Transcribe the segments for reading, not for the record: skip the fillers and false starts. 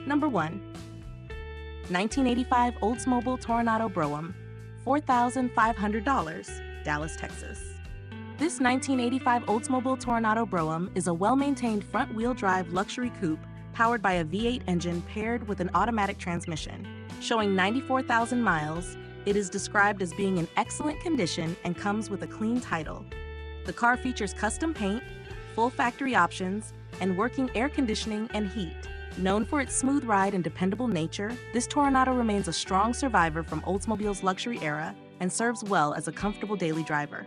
Number 1. 1985 Oldsmobile Toronado Brougham, $4,500, Dallas, Texas. This 1985 Oldsmobile Toronado Brougham is a well-maintained front-wheel drive luxury coupe powered by a V8 engine paired with an automatic transmission. Showing 94,000 miles, it is described as being in excellent condition and comes with a clean title. The car features custom paint, full factory options, and working air conditioning and heat. Known for its smooth ride and dependable nature, this Toronado remains a strong survivor from Oldsmobile's luxury era and serves well as a comfortable daily driver.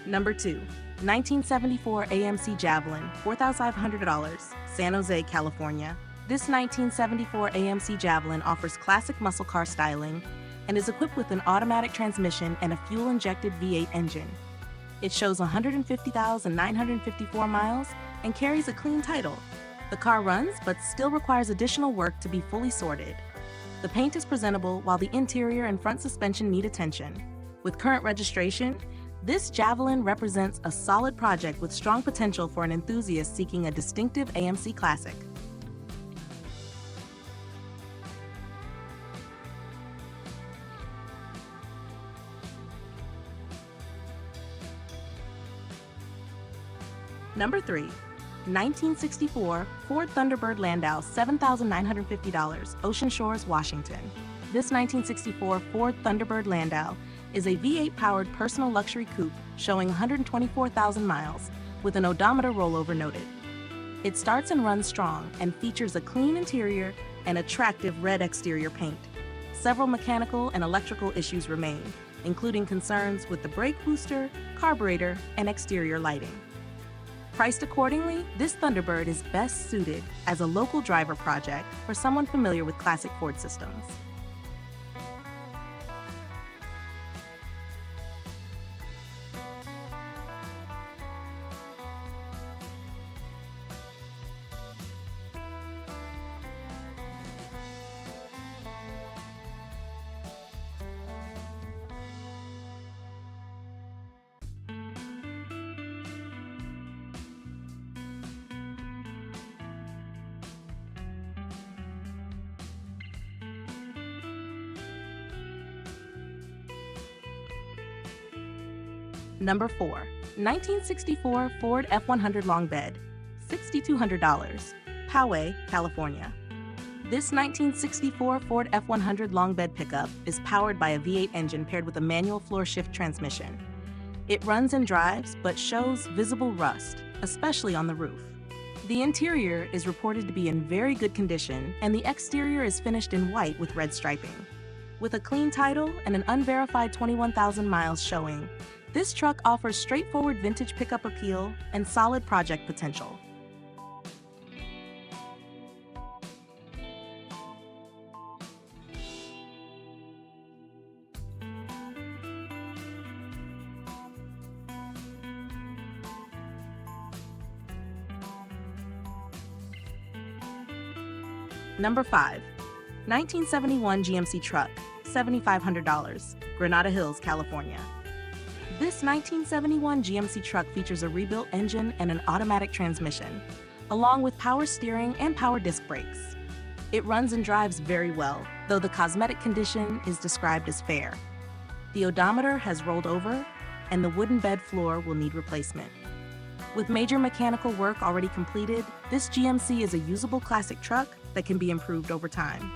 Number 2. 1974 AMC Javelin, $4,500, San Jose, California. This 1974 AMC Javelin offers classic muscle car styling and is equipped with an automatic transmission and a fuel-injected V8 engine. It shows 150,954 miles and carries a clean title. The car runs but still requires additional work to be fully sorted. The paint is presentable while the interior and front suspension need attention. With current registration, this Javelin represents a solid project with strong potential for an enthusiast seeking a distinctive AMC classic. Number 3. 1964 Ford Thunderbird Landau, $7,950, Ocean Shores, Washington. This 1964 Ford Thunderbird Landau is a V8-powered personal luxury coupe showing 124,000 miles, with an odometer rollover noted. It starts and runs strong and features a clean interior and attractive red exterior paint. Several mechanical and electrical issues remain, including concerns with the brake booster, carburetor, and exterior lighting. Priced accordingly, this Thunderbird is best suited as a local driver project for someone familiar with classic Ford systems. Number 4. 1964 Ford F100 Long Bed, $6,200, Poway, California. This 1964 Ford F100 Long Bed pickup is powered by a V8 engine paired with a manual floor shift transmission. It runs and drives, but shows visible rust, especially on the roof. The interior is reported to be in very good condition, and the exterior is finished in white with red striping. With a clean title and an unverified 21,000 miles showing, this truck offers straightforward vintage pickup appeal and solid project potential. Number 5. 1971 GMC truck, $7,500, Granada Hills, California. This 1971 GMC truck features a rebuilt engine and an automatic transmission, along with power steering and power disc brakes. It runs and drives very well, though the cosmetic condition is described as fair. The odometer has rolled over, and the wooden bed floor will need replacement. With major mechanical work already completed, this GMC is a usable classic truck that can be improved over time.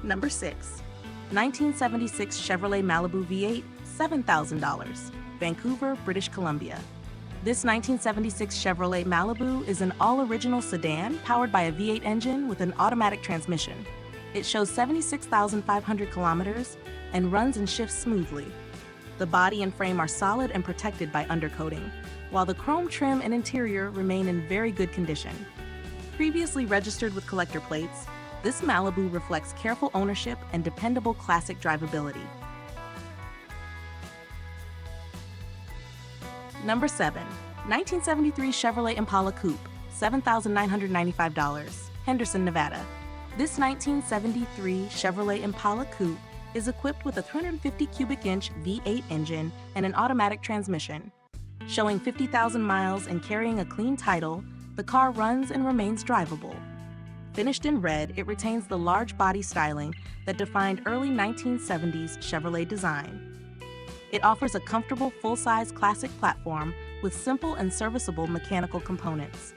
Number 6. 1976 Chevrolet Malibu V8, $7,000, Vancouver, British Columbia. This 1976 Chevrolet Malibu is an all-original sedan powered by a V8 engine with an automatic transmission. It shows 76,500 kilometers and runs and shifts smoothly. The body and frame are solid and protected by undercoating, while the chrome trim and interior remain in very good condition. Previously registered with collector plates, this Malibu reflects careful ownership and dependable classic drivability. Number 7. 1973 Chevrolet Impala Coupe, $7,995, Henderson, Nevada. This 1973 Chevrolet Impala Coupe is equipped with a 350 cubic inch V8 engine and an automatic transmission. Showing 50,000 miles and carrying a clean title, the car runs and remains drivable. Finished in red, it retains the large body styling that defined early 1970s Chevrolet design. It offers a comfortable full-size classic platform with simple and serviceable mechanical components.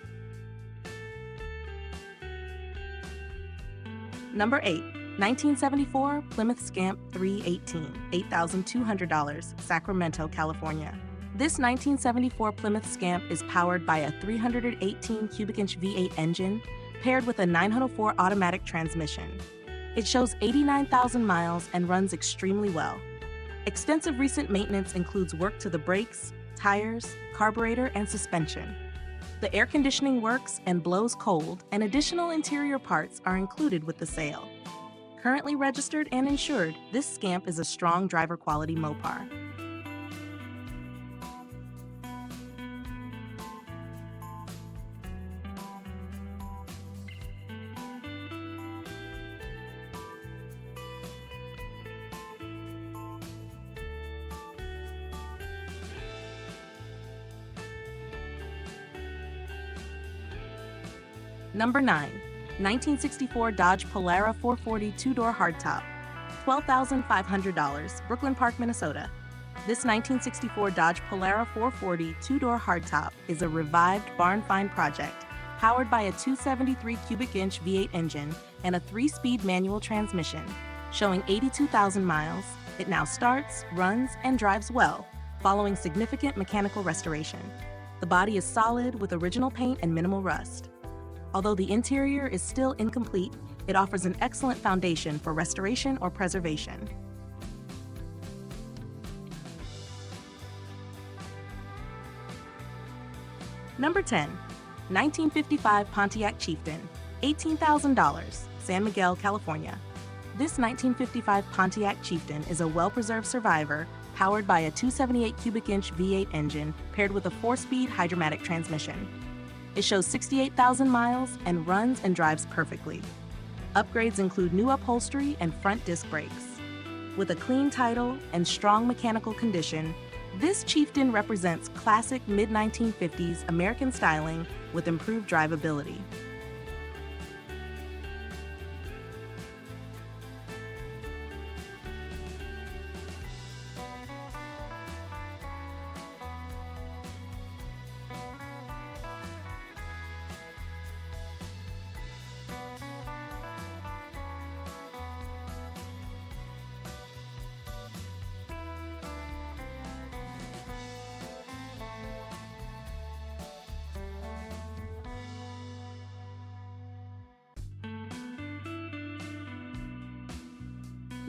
Number 8. 1974 Plymouth SCAMP 318, $8,200, Sacramento, California. This 1974 Plymouth SCAMP is powered by a 318 cubic inch V8 engine paired with a 904 automatic transmission. It shows 89,000 miles and runs extremely well. Extensive recent maintenance includes work to the brakes, tires, carburetor, and suspension. The air conditioning works and blows cold, and additional interior parts are included with the sale. Currently registered and insured, this SCAMP is a strong driver quality Mopar. Number 9. 1964 Dodge Polara 440 two-door hardtop, $12,500, Brooklyn Park, Minnesota. This 1964 Dodge Polara 440 two-door hardtop is a revived barn-find project powered by a 273 cubic inch V8 engine and a 3-speed manual transmission. Showing 82,000 miles, it now starts, runs, and drives well, following significant mechanical restoration. The body is solid with original paint and minimal rust. Although the interior is still incomplete, it offers an excellent foundation for restoration or preservation. Number 10. 1955 Pontiac Chieftain, $18,000, San Miguel, California. This 1955 Pontiac Chieftain is a well-preserved survivor powered by a 278 cubic inch V8 engine paired with a 4-speed hydromatic transmission. It shows 68,000 miles and runs and drives perfectly. Upgrades include new upholstery and front disc brakes. With a clean title and strong mechanical condition, this Chieftain represents classic mid-1950s American styling with improved drivability.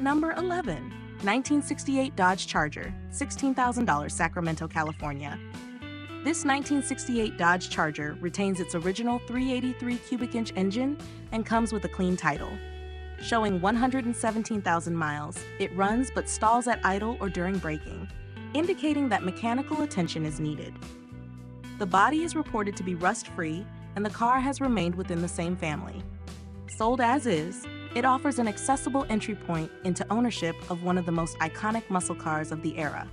Number 11. 1968 Dodge Charger, $16,000, Sacramento, California. This 1968 Dodge Charger retains its original 383 cubic inch engine and comes with a clean title. Showing 117,000 miles, it runs but stalls at idle or during braking, indicating that mechanical attention is needed. The body is reported to be rust-free, and the car has remained within the same family. Sold as is, it offers an accessible entry point into ownership of one of the most iconic muscle cars of the era.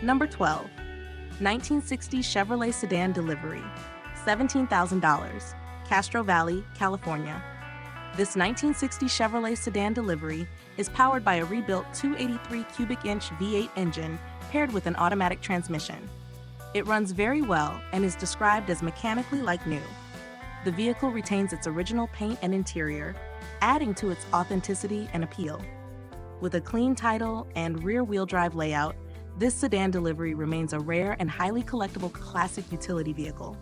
Number 12. 1960 Chevrolet Sedan Delivery, $17,000, Castro Valley, California. This 1960 Chevrolet Sedan Delivery is powered by a rebuilt 283 cubic inch V8 engine paired with an automatic transmission. It runs very well and is described as mechanically like new. The vehicle retains its original paint and interior, adding to its authenticity and appeal. With a clean title and rear-wheel drive layout, this sedan delivery remains a rare and highly collectible classic utility vehicle.